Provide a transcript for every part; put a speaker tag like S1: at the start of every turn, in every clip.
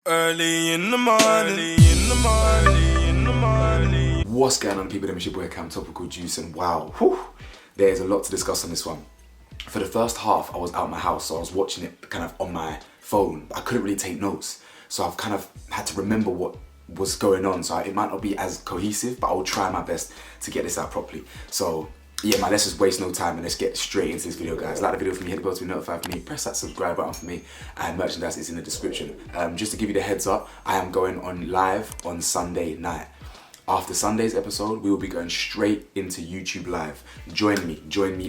S1: Early in the morning.
S2: What's going on, people? It's your boy Cam, Topical Juice, and wow, there's a lot to discuss on this one. For the first half, I was out my house, so I was watching it kind of on my phone. I couldn't really take notes, so I've kind of had to remember what was going on. So it might not be as cohesive, but I'll try my best to get this out properly. So yeah, man, let's just waste no time and let's get straight into this video, guys. Like the video for me, hit the bell to be notified for me, press that subscribe button for me, and merchandise is in the description. Just to give you the heads up, I am going on live on Sunday night. After Sunday's episode, we will be going straight into YouTube Live. Join me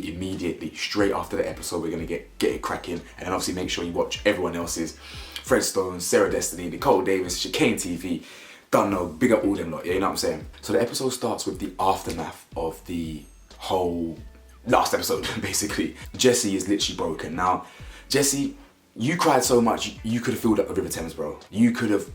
S2: immediately. Straight after the episode, we're gonna get it cracking, and then obviously make sure you watch everyone else's. Fred Stone, Sarah Destiny, Nicole Davis, Chicane TV, don't know, big up all them lot, yeah, you know what I'm saying? So the episode starts with the aftermath of the whole last episode, basically. Jessie is literally broken. Now, Jessie, you cried so much, you could have filled up the River Thames, bro. You could have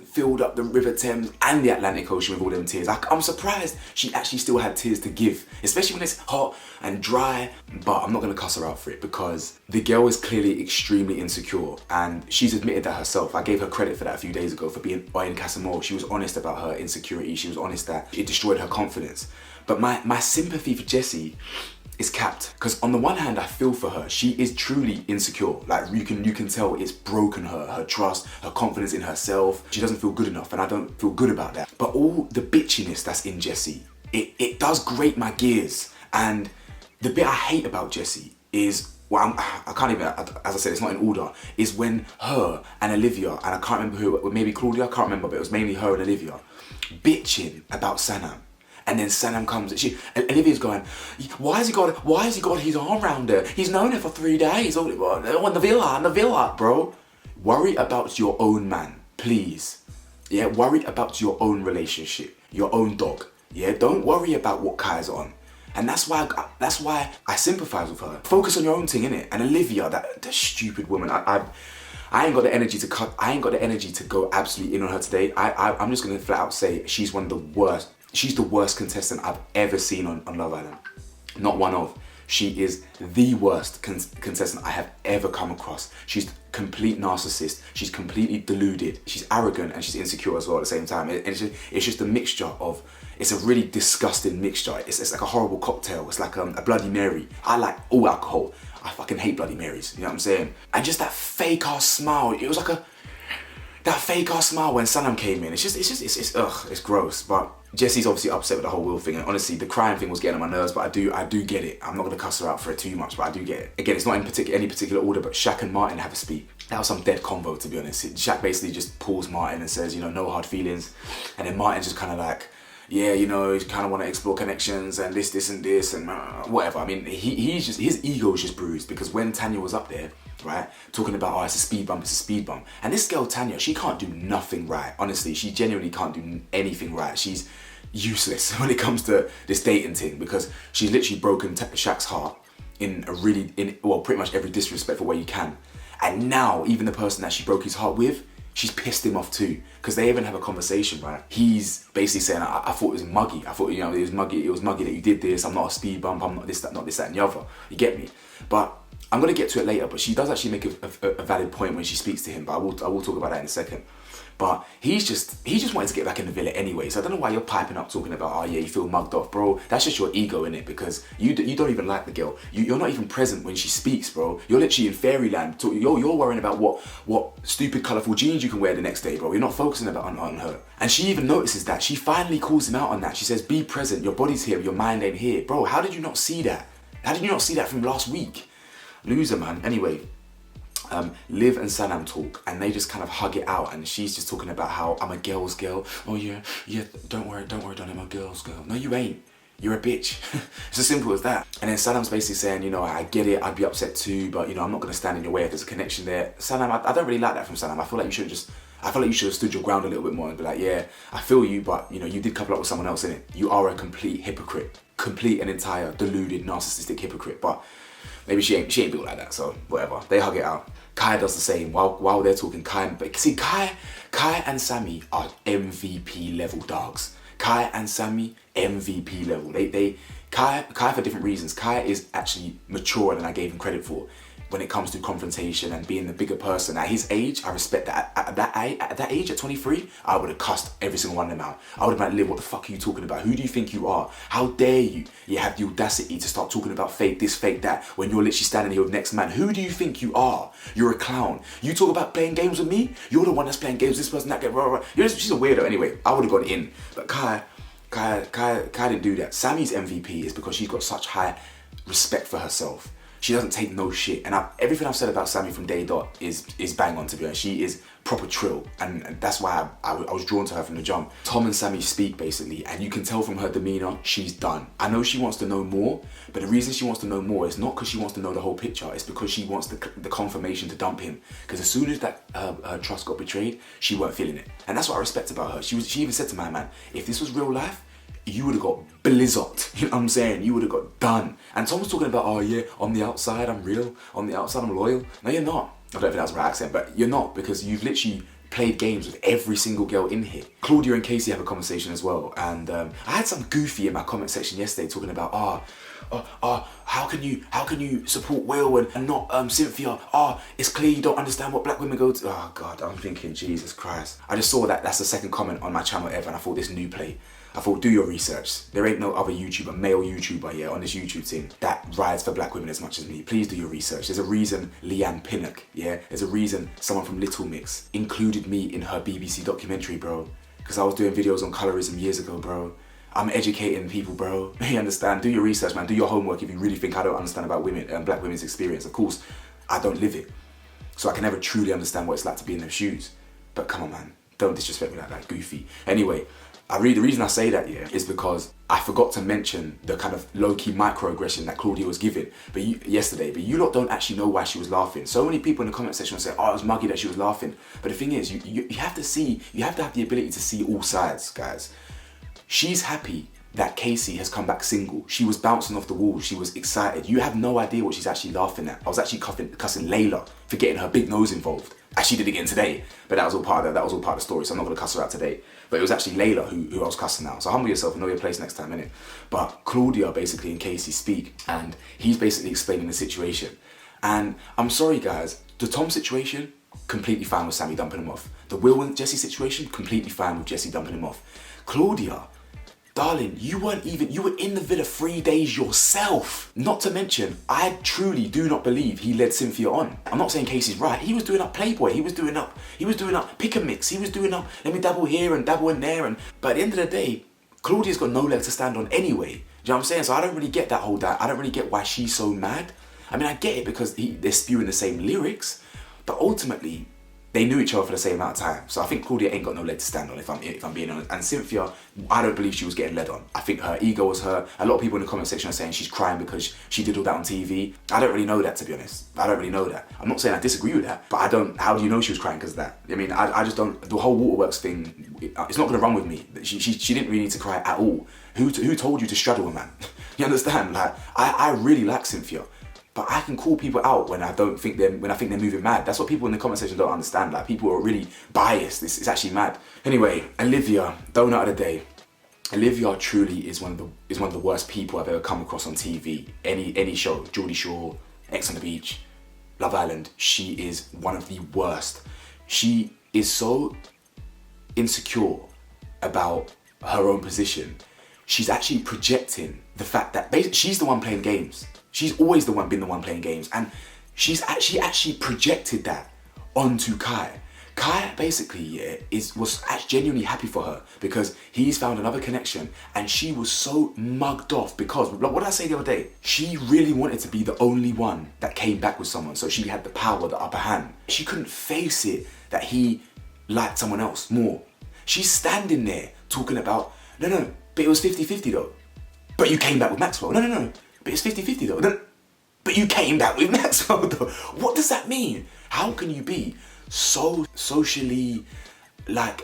S2: filled up the River Thames and the Atlantic Ocean with all them tears. I'm surprised she actually still had tears to give, especially when it's hot and dry. But I'm not gonna cuss her out for it because the girl is clearly extremely insecure, and she's admitted that herself. I gave her credit for that a few days ago for being in Casamore. She was honest about her insecurity. She was honest that it destroyed her confidence. But my sympathy for Jessie is capped, because on the one hand I feel for her. She is truly insecure. Like you can tell it's broken her trust, her confidence in herself. She doesn't feel good enough, and I don't feel good about that. But all the bitchiness that's in Jessie, it does grate my gears. And the bit I hate about Jessie is, well, I can't even, as I said, it's not in order, is when her and Olivia, and I can't remember who, maybe Claudia, I can't remember, but it was mainly her and Olivia, bitching about Sanam. And then Sanam comes, Olivia's going, why has he got his arm around her? He's known her for 3 days. On the villa, bro. Worry about your own man, please. Yeah, worry about your own relationship, your own dog. Yeah, don't worry about what Kai's on. And that's why I sympathize with her. Focus on your own thing, innit? And Olivia, that stupid woman, I ain't got the energy to cut. I ain't got the energy to go absolutely in on her today. I'm just gonna flat out say she's one of the worst. She's the worst contestant I've ever seen on Love Island. Not one of. She is the worst contestant I have ever come across. She's complete narcissist. She's completely deluded. She's arrogant and she's insecure as well at the same time. It's just a mixture of, it's a really disgusting mixture. It's like a horrible cocktail. It's like a Bloody Mary. I like all alcohol. I fucking hate Bloody Marys, you know what I'm saying? And just that fake ass smile. It was like that fake ass smile when Sanam came in. It's gross. But Jessie's obviously upset with the whole Will thing, and honestly, the crying thing was getting on my nerves, but I do get it. I'm not gonna cuss her out for it too much, but I do get it. Again, it's not in any particular order, but Shaq and Martin have a speak. That was some dead convo, to be honest. Shaq basically just pulls Martin and says, no hard feelings, and then Martin's just kind of like, yeah, you kind of want to explore connections and this and this and whatever. I mean, his ego is just bruised, because when Tanya was up there, right, talking about, it's a speed bump. And this girl, Tanya, she can't do nothing right. Honestly, she genuinely can't do anything right. She's useless when it comes to this dating thing, because she's literally broken Shaq's heart in pretty much every disrespectful way you can. And now, even the person that she broke his heart with, she's pissed him off too, because they even have a conversation, right? He's basically saying, I thought it was muggy. I thought, it was muggy that you did this. I'm not a speed bump. I'm not this, that, and the other. You get me? But I'm gonna get to it later, but she does actually make a valid point when she speaks to him, but I will talk about that in a second. But he just wanted to get back in the villa anyway, so I don't know why you're piping up talking about, oh yeah, you feel mugged off, bro. That's just your ego, innit? Because you don't even like the girl. You're not even present when she speaks, bro. You're literally in fairyland. You're worrying about what stupid colourful jeans you can wear the next day, bro. You're not focusing on her. And she even notices that. She finally calls him out on that. She says, be present, your body's here, your mind ain't here. Bro, how did you not see that? How did you not see that from last week? Loser, man. Anyway, Liv and Sanam talk, and they just kind of hug it out, and she's just talking about how I'm a girl's girl. Oh yeah, don't worry, Donnie, I'm a girl's girl. No, you ain't. You're a bitch. It's as simple as that. And then Sanam's basically saying, I get it, I'd be upset too, but I'm not gonna stand in your way if there's a connection there. Sanam, I don't really like that from Sanam. I feel like you should have stood your ground a little bit more and be like, yeah, I feel you, but you did couple up with someone else, innit? You are a complete hypocrite. Complete and entire deluded, narcissistic hypocrite. But maybe she ain't built like that, so whatever. They hug it out. Kai does the same while they're talking. Kai and Sammy are MVP level dogs. Kai and Sammy, MVP level. Kai for different reasons. Kai is actually maturer than I gave him credit for. when it comes to confrontation and being the bigger person. At his age, I respect that. At that age, at 23, I would have cussed every single one of them out. I would have been like, Liv, what the fuck are you talking about? Who do you think you are? How dare you? You have the audacity to start talking about fake this, fake that, when you're literally standing here with next man. Who do you think you are? You're a clown. You talk about playing games with me? You're the one that's playing games with this person, that guy, rah, rah. She's a weirdo anyway. I would have gone in. But Kai didn't do that. Sammy's MVP is because she's got such high respect for herself. She doesn't take no shit. And everything I've said about Sammy from day dot is bang on, to be honest. She is proper trill. And that's why I was drawn to her from the jump. Tom and Sammy speak, basically, and you can tell from her demeanor, she's done. I know she wants to know more, but the reason she wants to know more is not because she wants to know the whole picture. It's because she wants the confirmation to dump him. Because as soon as that her trust got betrayed, she weren't feeling it. And that's what I respect about her. She even said to my man, if this was real life, you would have got blizzard. You know what I'm saying? You would have got done. And Tom was talking about, oh yeah, on the outside I'm real, on the outside I'm loyal. No, you're not. I don't know if that's the right accent, but you're not, because you've literally played games with every single girl in here. Claudia and Casey have a conversation as well, and I had some goofy in my comment section yesterday talking about, how can you support Will and not Cynthia? It's clear you don't understand what black women go to. Oh God, I'm thinking, Jesus Christ. I just saw that's the second comment on my channel ever, and I thought, this new play. I thought, do your research. There ain't no other YouTuber, male YouTuber, yeah, on this YouTube thing that rides for black women as much as me. Please do your research. There's a reason Leanne Pinnock, yeah, there's a reason someone from Little Mix included me in her BBC documentary, bro. Because I was doing videos on colorism years ago, bro. I'm educating people, bro. You understand? Do your research, man. Do your homework if you really think I don't understand about women and black women's experience. Of course, I don't live it. So I can never truly understand what it's like to be in their shoes. But come on, man. Don't disrespect me like that, goofy. Anyway, the reason I say that, yeah, is because I forgot to mention the kind of low-key microaggression that Claudia was giving yesterday, but you lot don't actually know why she was laughing. So many people in the comment section will say, oh, it was muggy that she was laughing. But the thing is, you have to have the ability to see all sides, guys. She's happy that Casey has come back single. She was bouncing off the walls. She was excited. You have no idea what she's actually laughing at. I was actually cussing Layla for getting her big nose involved. She did it again today, but that was all part of the story, so I'm not gonna cuss her out today. But it was actually Layla who I was cussing out. So humble yourself and know your place next time, innit? But Claudia basically and Casey speak, and he's basically explaining the situation. And I'm sorry guys, the Tom situation, completely fine with Sammy dumping him off. The Will and Jessie situation, completely fine with Jessie dumping him off. Claudia, darling, you were in the villa 3 days yourself. Not to mention, I truly do not believe he led Cynthia on. I'm not saying Casey's right. He was doing up Playboy. He was doing up pick and mix. He was doing up, let me dabble here and dabble in there. But at the end of the day, Claudia's got no leg to stand on anyway. Do you know what I'm saying? So I don't really get I don't really get why she's so mad. I mean, I get it because they're spewing the same lyrics, but ultimately, they knew each other for the same amount of time. So I think Claudia ain't got no leg to stand on, if I'm being honest. And Cynthia, I don't believe she was getting led on. I think her ego was hurt. A lot of people in the comment section are saying she's crying because she did all that on TV. I don't really know that, to be honest. I don't really know that. I'm not saying I disagree with that, but how do you know she was crying because of that? I mean, I just don't, the whole Waterworks thing, it's not gonna run with me. She didn't really need to cry at all. Who told you to straddle a man? You understand? Like, I really like Cynthia. But I can call people out when I think they're moving mad. That's what people in the comment section don't understand. Like, people are really biased. It's actually mad. Anyway, Olivia, donut of the day. Olivia truly is one of the worst people I've ever come across on TV. Any show, Geordie Shore, X on the Beach, Love Island. She is one of the worst. She is so insecure about her own position. She's actually projecting the fact that basically she's the one playing games. She's always been the one playing games, and she actually projected that onto Kai. Kai basically was genuinely happy for her because he's found another connection, and she was so mugged off because, what did I say the other day? She really wanted to be the only one that came back with someone, so she had the power, the upper hand. She couldn't face it that he liked someone else more. She's standing there talking about, no, but it was 50-50 though. But you came back with Maxwell. No. But it's 50-50 though. No, but you came back with Maxwell though. What does that mean? How can you be so socially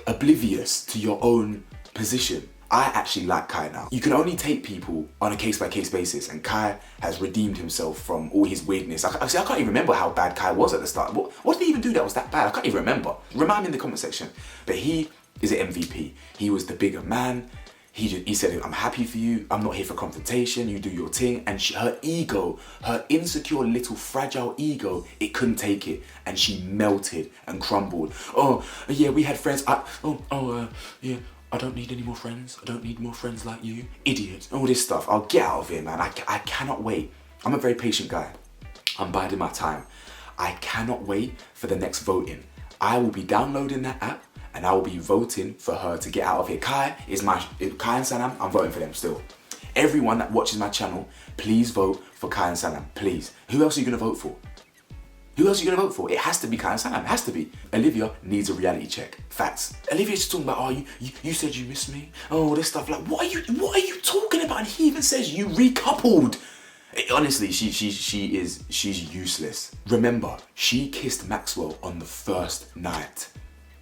S2: oblivious to your own position? I actually like Kai now. You can only take people on a case-by-case basis, and Kai has redeemed himself from all his weirdness. I can't even remember how bad Kai was at the start. What did he even do that was that bad? I can't even remember. Remind me in the comment section. But he is an MVP. He was the bigger man. He said, I'm happy for you, I'm not here for confrontation, you do your thing. And her ego, her insecure little fragile ego, it couldn't take it. And she melted and crumbled. Oh, yeah, we had friends. Yeah, I don't need any more friends. I don't need more friends like you. Idiot. All this stuff. I'll get out of here, man. I cannot wait. I'm a very patient guy. I'm biding my time. I cannot wait for the next voting. I will be downloading that app and I will be voting for her to get out of here. Kai and Sanam, I'm voting for them still. Everyone that watches my channel, please vote for Kai and Sanam, please. Who else are you gonna vote for? Who else are you gonna vote for? It has to be Kai and Sanam, it has to be. Olivia needs a reality check, facts. Olivia's just talking about, oh, you said you miss me? Oh, this stuff, like, what are you talking about? And he even says you recoupled. Honestly, she's useless. Remember, she kissed Maxwell on the first night.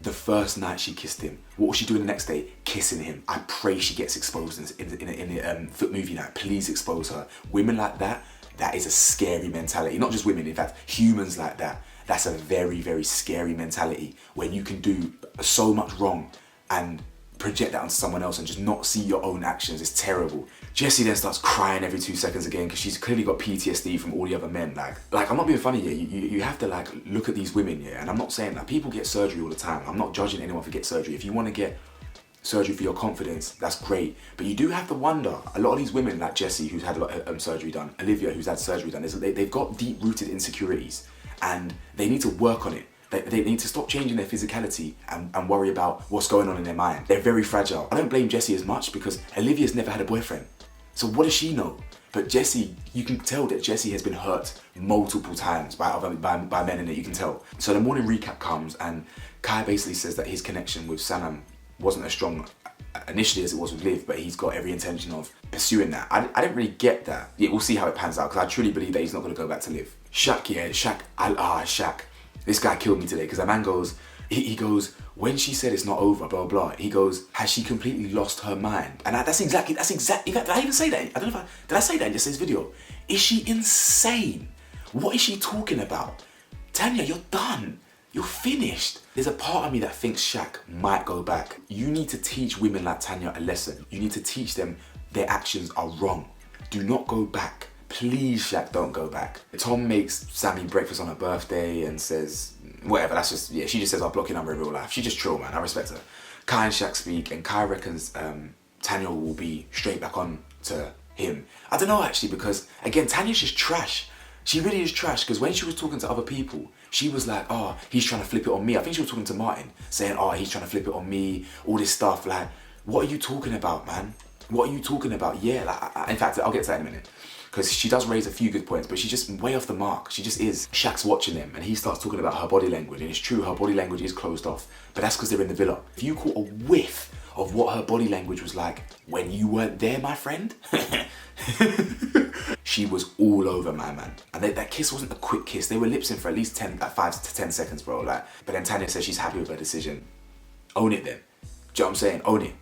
S2: The first night she kissed him. What was she doing the next day? Kissing him. I pray she gets exposed in the foot movie night. Please expose her. Women like that, that is a scary mentality. Not just women, in fact, humans like that. That's a very, very scary mentality when you can do so much wrong and project that onto someone else and just not see your own actions. It's terrible. Jessie then starts crying every 2 seconds again because she's clearly got PTSD from all the other men. Like I'm not being funny here. You have to like look at these women here, and I'm not saying that people get surgery all the time. I'm not judging anyone for getting surgery. If you want to get surgery for your confidence, that's great. But you do have to wonder, a lot of these women like Jessie, who's had a lot of surgery done, Olivia, who's had surgery done, they've got deep-rooted insecurities and they need to work on it. They need to stop changing their physicality and worry about what's going on in their mind. They're very fragile. I don't blame Jessie as much because Olivia's never had a boyfriend. So what does she know? But Jessie, you can tell that Jessie has been hurt multiple times by men in it, you can tell. So the morning recap comes and Kai basically says that his connection with Sanam wasn't as strong initially as it was with Liv, but he's got every intention of pursuing that. I didn't really get that. Yeah, we'll see how it pans out because I truly believe that he's not going to go back to Liv. Shaq, yeah, Shaq. This guy killed me today because the man goes, he goes, when she said it's not over, blah, blah, he goes, has she completely lost her mind? And that's exactly, in fact, did I even say that? I don't know did I say that in yesterday's video? Is she insane? What is she talking about? Tanya, you're done. You're finished. There's a part of me that thinks Shaq might go back. You need to teach women like Tanya a lesson. You need to teach them their actions are wrong. Do not go back. Please, Shaq, don't go back. Tom makes Sammy breakfast on her birthday and says, whatever, that's just, yeah, she just says, I'll block your number in real life. She's just chill, man, I respect her. Kai and Shaq speak, and Kai reckons Tanya will be straight back on to him. I don't know, actually, because, again, Tanya's just trash. She really is trash, because when she was talking to other people, she was like, oh, he's trying to flip it on me. I think she was talking to Martin, saying, oh, he's trying to flip it on me, all this stuff. Like, what are you talking about, man? What are you talking about? Yeah, like, in fact, I'll get to that in a minute. Because she does raise a few good points, but she's just way off the mark. She just is. Shaq's watching them and he starts talking about her body language, and it's true, her body language is closed off, but that's because they're in the villa. If you caught a whiff of what her body language was like when you weren't there, my friend, she was all over my man. And that kiss wasn't a quick kiss. They were lips-in for at least 5 to 10 seconds, bro. Like, but then Tanya says she's happy with her decision. Own it then. Do you know what I'm saying? Own it.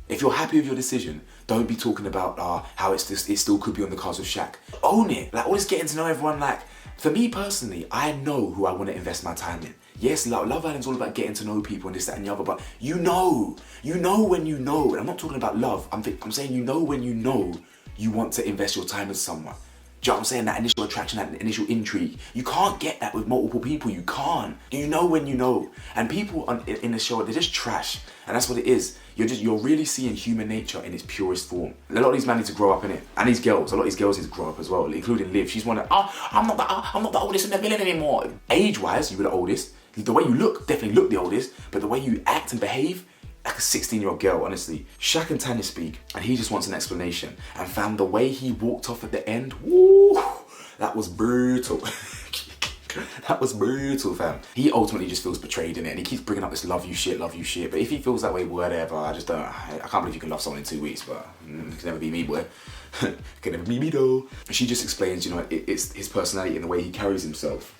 S2: If you're happy with your decision, don't be talking about how it still could be on the cards with Shaq. Own it. Like, all this getting to know everyone. Like, for me personally, I know who I want to invest my time in. Yes, Love Island's all about getting to know people and this, that, and the other, but you know when you know. And I'm not talking about love. I'm saying you know when you know you want to invest your time with someone. Do you know what I'm saying? That initial attraction, that initial intrigue. You can't get that with multiple people. You can't. You know when you know. And people in the show, they're just trash. And that's what it is. You're really seeing human nature in its purest form. A lot of these men need to grow up in it. And these girls, a lot of these girls need to grow up as well, including Liv. She's one of, I'm not the oldest in the villain anymore. Age-wise, you were the oldest. The way you look, definitely look the oldest. But the way you act and behave, like a 16-year-old girl, honestly. Shaq and Tanya speak, and he just wants an explanation. And fam, the way he walked off at the end, woo, that was brutal. That was brutal, fam. He ultimately just feels betrayed in it, and he keeps bringing up this love you shit. But if he feels that way, whatever, I can't believe you can love someone in 2 weeks, but it can never be me, boy. It can never be me, though. She just explains, it's his personality and the way he carries himself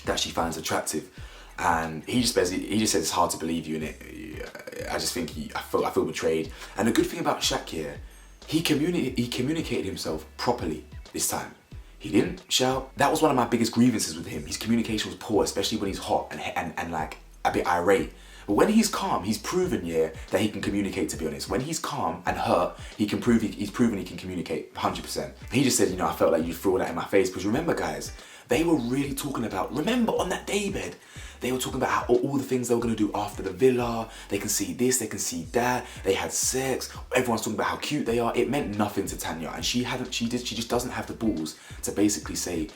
S2: that she finds attractive. And he just says it's hard to believe you in it. I just think I feel betrayed. And the good thing about Shaq here, he communicated himself properly this time. He didn't shout. That was one of my biggest grievances with him. His communication was poor, especially when he's hot and like a bit irate. But when he's calm, he's proven, yeah, that he can communicate, to be honest. When he's calm and hurt, he's proven he can communicate 100%. He just said, you know, I felt like you threw all that in my face. Because remember, guys, they were really talking about, remember on that daybed, they were talking about how all the things they were going to do after the villa. They can see this, they can see that. They had sex. Everyone's talking about how cute they are. It meant nothing to Tanya. And she just doesn't have the balls to basically say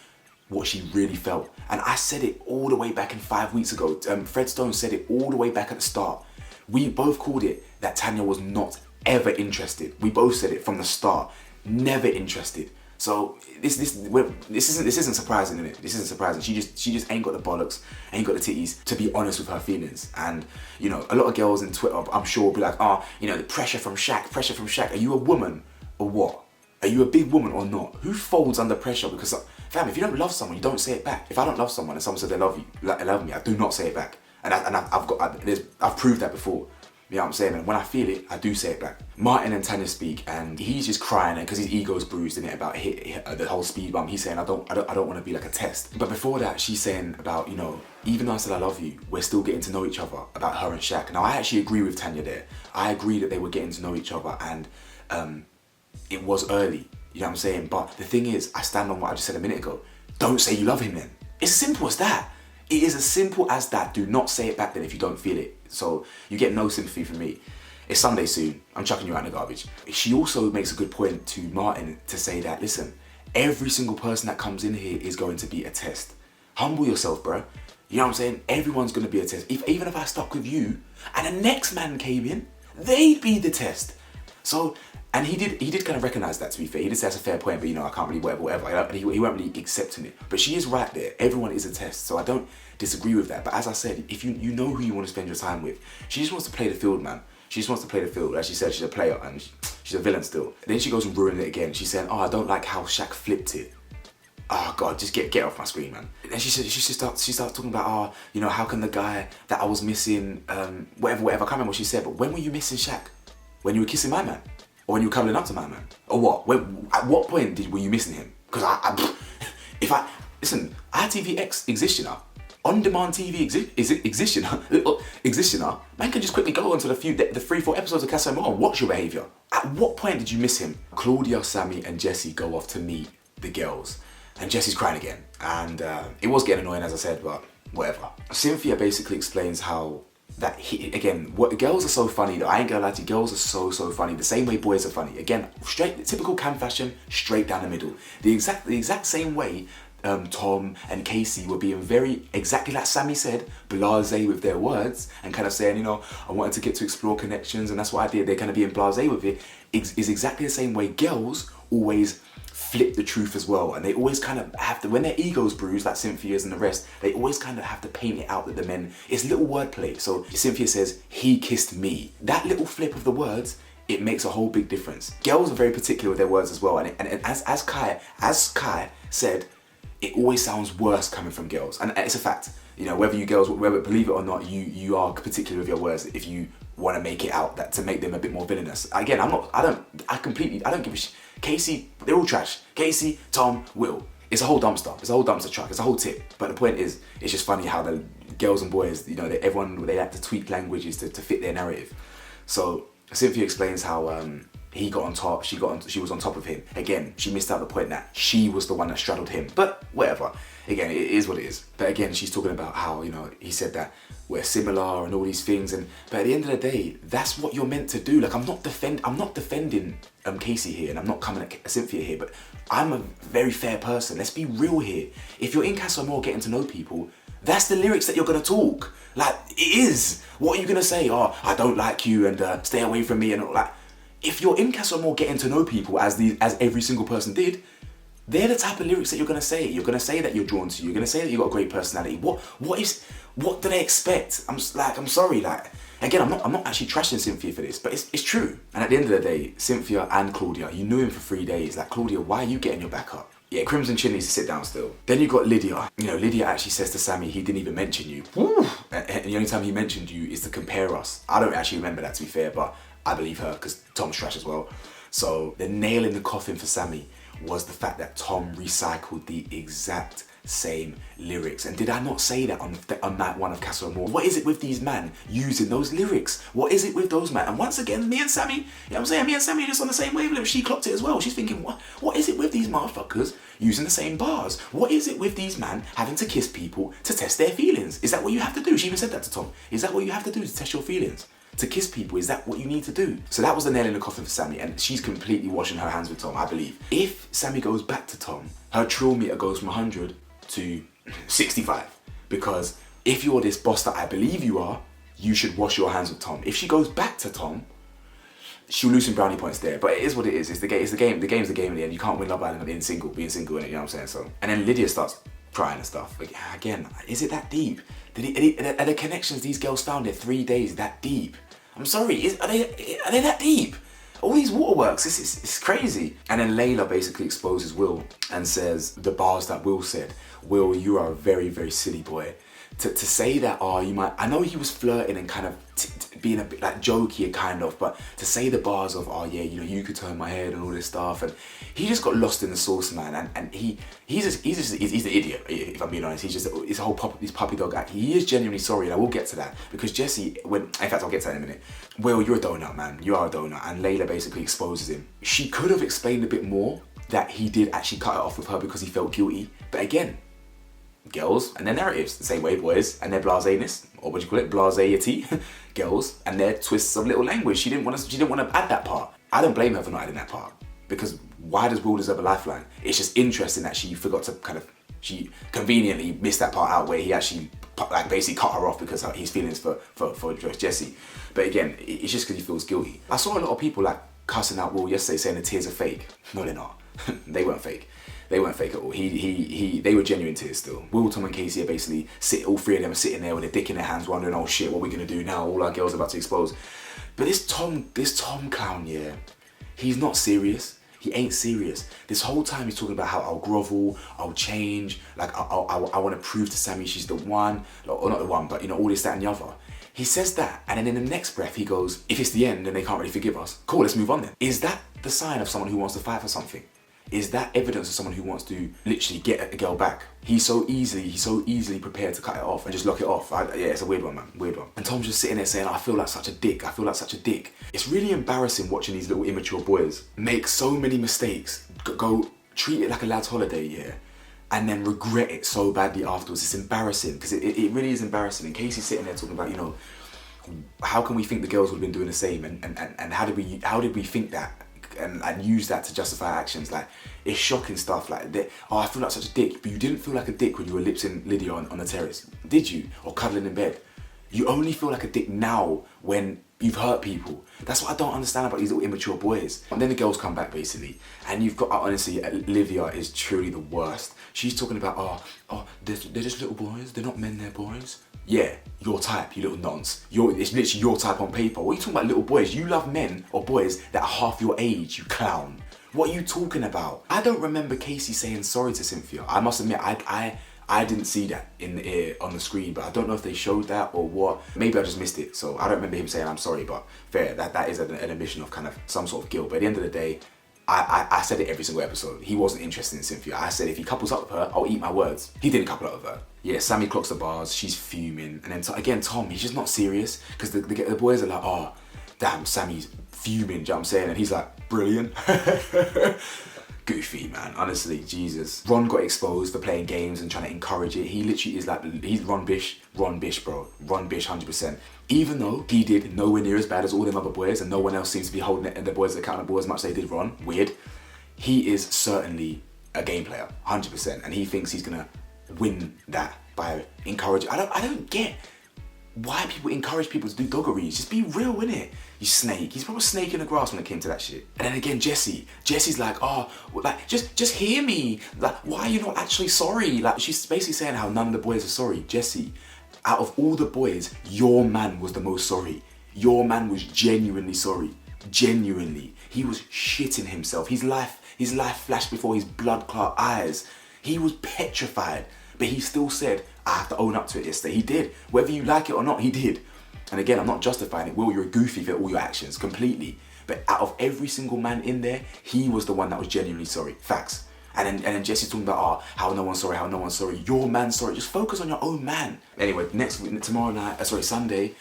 S2: what she really felt. And I said it all the way back in 5 weeks ago. Fred Stone said it all the way back at the start. We both called it that Tanya was not ever interested. We both said it from the start. Never interested. So this isn't surprising, innit? This isn't surprising. She just ain't got the bollocks, ain't got the titties to be honest with her feelings. And you know, a lot of girls in Twitter, I'm sure, will be like, oh, you know, the pressure from Shaq. Are you a woman or what? Are you a big woman or not? Who folds under pressure? Because fam, if you don't love someone, you don't say it back. If I don't love someone and someone says they love you, like they love me, I do not say it back. And I've proved that before. You know what I'm saying? And when I feel it, I do say it back. Martin and Tanya speak, and he's just crying because his ego's bruised in it about the whole speed bump. He's saying, I don't want to be like a test. But before that, she's saying about, you know, even though I said I love you, we're still getting to know each other, about her and Shaq. Now I actually agree with Tanya there. I agree that they were getting to know each other, and it was early. You know what I'm saying? But the thing is, I stand on what I just said a minute ago. Don't say you love him then. It's as simple as that. It is as simple as that. Do not say it back then if you don't feel it. So you get no sympathy from me. It's Sunday soon. I'm chucking you out in the garbage. She also makes a good point to Martin to say that, listen, every single person that comes in here is going to be a test. Humble yourself, bro. You know what I'm saying? Everyone's going to be a test. Even if I stuck with you and the next man came in, they'd be the test. So, and he did kind of recognize that, to be fair. He did say that's a fair point, but you know, I can't really whatever. He weren't really accepting it. But she is right there. Everyone is a test. So I don't disagree with that. But as I said, if you know who you want to spend your time with, she just wants to play the field, man. She just wants to play the field. As she said, she's a player and she's a villain still. And then she goes and ruins it again. She's saying, oh, I don't like how Shaq flipped it. Oh God, just get off my screen, man. And she starts talking about, oh, you know, how can the guy that I was missing, whatever, I can't remember what she said, but when were you missing Shaq? When you were kissing my man? Or when you were cuddling up to my man? Or what? At what point were you missing him? Because listen, ITVX exists, you know. On-demand TV exists, you know. Man can just quickly go onto the 3-4 episodes of Casa Amor and watch your behaviour. At what point did you miss him? Claudia, Sammy and Jessie go off to meet the girls. And Jessie's crying again. And it was getting annoying, as I said, but whatever. Cynthia basically explains how girls are so funny though. I ain't gonna lie to you, girls are so funny. The same way boys are funny. Again, typical cam fashion, straight down the middle. The exact same way Tom and Casey were being exactly like Sammy said, blasé with their words and kind of saying, you know, I wanted to get to explore connections and that's what I did. They're kind of being blasé with it. Is exactly the same way girls always flip the truth as well, and they always kind of have to, when their ego's bruised like Cynthia's and the rest, they always kind of have to paint it out that the men, it's little wordplay. So Cynthia says, he kissed me. That little flip of the words, it makes a whole big difference. Girls are very particular with their words as well, and as Kai said, it always sounds worse coming from girls, and it's a fact. You know, whether you girls, believe it or not, you are particular with your words if you want to make it out that to make them a bit more villainous. Again, I don't give a shit. Casey, they're all trash. Casey, Tom, Will. It's a whole dumpster. It's a whole dumpster truck. It's a whole tip. But the point is, it's just funny how the girls and boys, you know, they like to tweak languages to fit their narrative. So Cynthia explains how he got on top, she was on top of him. Again, she missed out the point that she was the one that straddled him. But whatever. Again, it is what it is. But again, she's talking about how, you know, he said that we're similar and all these things, but at the end of the day, that's what you're meant to do. Like, I'm not defending Casey here, and I'm not coming at Cynthia here, but I'm a very fair person. Let's be real here. If you're in Casa Amor getting to know people, that's the lyrics that you're gonna talk. Like, it is. What are you gonna say? Oh, I don't like you and stay away from me and all that. If you're in Casa Amor getting to know people as every single person did, they're the type of lyrics that you're gonna say. You're gonna say that you're drawn to you. You're gonna say that you've got a great personality. What do they expect? I'm sorry. Like, again, I'm not actually trashing Cynthia for this, but it's true. And at the end of the day, Cynthia and Claudia, you knew him for 3 days. Like, Claudia, why are you getting your back up? Yeah, Crimson Chin needs to sit down still. Then you got Lydia. You know, Lydia actually says to Sammy, he didn't even mention you. And the only time he mentioned you is to compare us. I don't actually remember that, to be fair, but I believe her because Tom's trash as well. So the nail in the coffin for Sammy was the fact that Tom recycled the exact same lyrics. And did I not say that on night one of Castle Moore? What is it with these men using those lyrics? What is it with those men? And once again, me and Sammy, you know what I'm saying? Me and Sammy are just on the same wavelength. She clocked it as well. She's thinking, what is it with these motherfuckers using the same bars? What is it with these men having to kiss people to test their feelings? Is that what you have to do? She even said that to Tom. Is that what you have to do to test your feelings? To kiss people, is that what you need to do? So that was the nail in the coffin for Sammy, and she's completely washing her hands with Tom, I believe. If Sammy goes back to Tom, her trill meter goes from 100 to 65. Because if you're this boss that I believe you are, you should wash your hands with Tom. If she goes back to Tom, she'll lose some brownie points there. But it is what it is. It's the game. The game's the game in the end. You can't win Love Island being single, innit? You know what I'm saying? So, and then Lydia starts crying and stuff. Like, again, is it that deep? Are the connections these girls found in 3 days that deep? I'm sorry, are they that deep? All these waterworks, it's crazy. And then Layla basically exposes Will and says the bars that Will said. Will, you are a very, very silly boy. To say that, you might, I know he was flirting and kind of being a bit like jokey kind of, but to say the bars of, yeah, you know, you could turn my head and all this stuff, and he just got lost in the sauce, man. And he's the idiot, if I'm being honest. He's just, his whole this puppy dog act. He is genuinely sorry, and I will get to that, because Jessie, in fact, I'll get to that in a minute. Will, you're a donut, man. You are a donut. And Layla basically exposes him. She could have explained a bit more that he did actually cut it off with her because he felt guilty. But again, girls and their narratives, the same way boys and their blaseness, or what do you call it, blasé-ity, girls and their twists of little language. She didn't want to add that part. I don't blame her for not adding that part, because why does Will deserve a lifeline? It's just interesting that she forgot to she conveniently missed that part out where he actually like basically cut her off because of his feelings for Jessie. But again, it's just because he feels guilty. I saw a lot of people like cussing out Will yesterday, saying the tears are fake. No, they're not. They weren't fake. They weren't fake at all. They were genuine tears still. Will, Tom and Casey are basically all three of them are sitting there with their dick in their hands wondering, oh shit, what are we gonna do now? All our girls are about to expose. But this Tom clown, yeah, he's not serious. He ain't serious. This whole time he's talking about how I'll grovel, I'll change, like I want to prove to Sammy she's the one, or not the one, but you know, all this, that and the other. He says that, and then in the next breath he goes, if it's the end and they can't really forgive us, cool, let's move on then. Is that the sign of someone who wants to fight for something? Is that evidence of someone who wants to literally get a girl back? He's so easily prepared to cut it off and just lock it off. Yeah, it's a weird one, man, weird one. And Tom's just sitting there saying, I feel like such a dick, I feel like such a dick. It's really embarrassing watching these little immature boys make so many mistakes, go treat it like a lad's holiday, yeah, and then regret it so badly afterwards. It's embarrassing, because it really is embarrassing. And Casey's sitting there talking about, you know, how can we think the girls would have been doing the same, and how did we think that? And use that to justify actions. Like, it's shocking stuff like that. I feel like such a dick. But you didn't feel like a dick when you were lipsing Lydia on the terrace, did you? Or cuddling in bed. You only feel like a dick now when you've hurt people. That's what I don't understand about these little immature boys. And then the girls come back basically, and you've got, honestly, Olivia is truly the worst. She's talking about, they're just little boys, they're not men, they're boys. Yeah, your type, you little nonce. It's literally your type on paper. What are you talking about, little boys? You love men or boys that are half your age, you clown. What are you talking about? I don't remember Casey saying sorry to Cynthia. I must admit, I didn't see that on the screen, but I don't know if they showed that or what. Maybe I just missed it. So I don't remember him saying I'm sorry, but fair, that is an admission of kind of some sort of guilt. But at the end of the day, I said it every single episode. He wasn't interested in Cynthia. I said if he couples up with her, I'll eat my words. He didn't couple up with her. Yeah, Sammy clocks the bars, she's fuming. And then again, Tom, he's just not serious, because the boys are like, oh, damn, Sammy's fuming, do you know what I'm saying? And he's like, brilliant. Goofy, man, honestly, Jesus. Ron got exposed for playing games and trying to encourage it. He literally is like, he's Ron Bish, bro. Ron Bish, 100%. Even though he did nowhere near as bad as all them other boys, and no one else seems to be holding the boys accountable as much as they did Ron, weird. He is certainly a game player, 100%, and he thinks he's gonna win that by encouraging. I don't get why people encourage people to do doggeries. Just be real, innit? You snake. He's probably a snake in the grass when it came to that shit. And then again, Jessie's like, just hear me. Like, why are you not actually sorry? Like, she's basically saying how none of the boys are sorry. Jessie, out of all the boys, your man was the most sorry. Your man was genuinely sorry. Genuinely. He was shitting himself. His life flashed before his blood-clot eyes. He was petrified. But he still said, I have to own up to it yesterday. He did. Whether you like it or not, he did. And again, I'm not justifying it. Will, you're a goofy for all your actions, completely. But out of every single man in there, he was the one that was genuinely sorry. Facts. And then Jessie's talking about, how no one's sorry, your man's sorry. Just focus on your own man. Anyway, tomorrow night, Sunday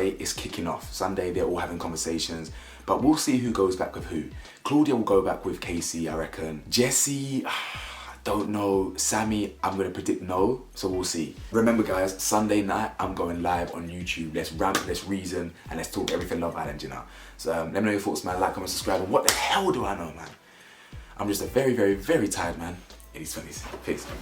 S2: is kicking off. Sunday, they're all having conversations, but we'll see who goes back with who. Claudia will go back with Casey, I reckon. Jessie, don't know. Sammy, I'm gonna predict no, so we'll see. Remember guys, Sunday night, I'm going live on YouTube. Let's rant, let's reason, and let's talk everything Love Island, you know. So let me know your thoughts, man. Like, comment, subscribe, and what the hell do I know, man? I'm just a very, very, very tired man in his 20s. Peace.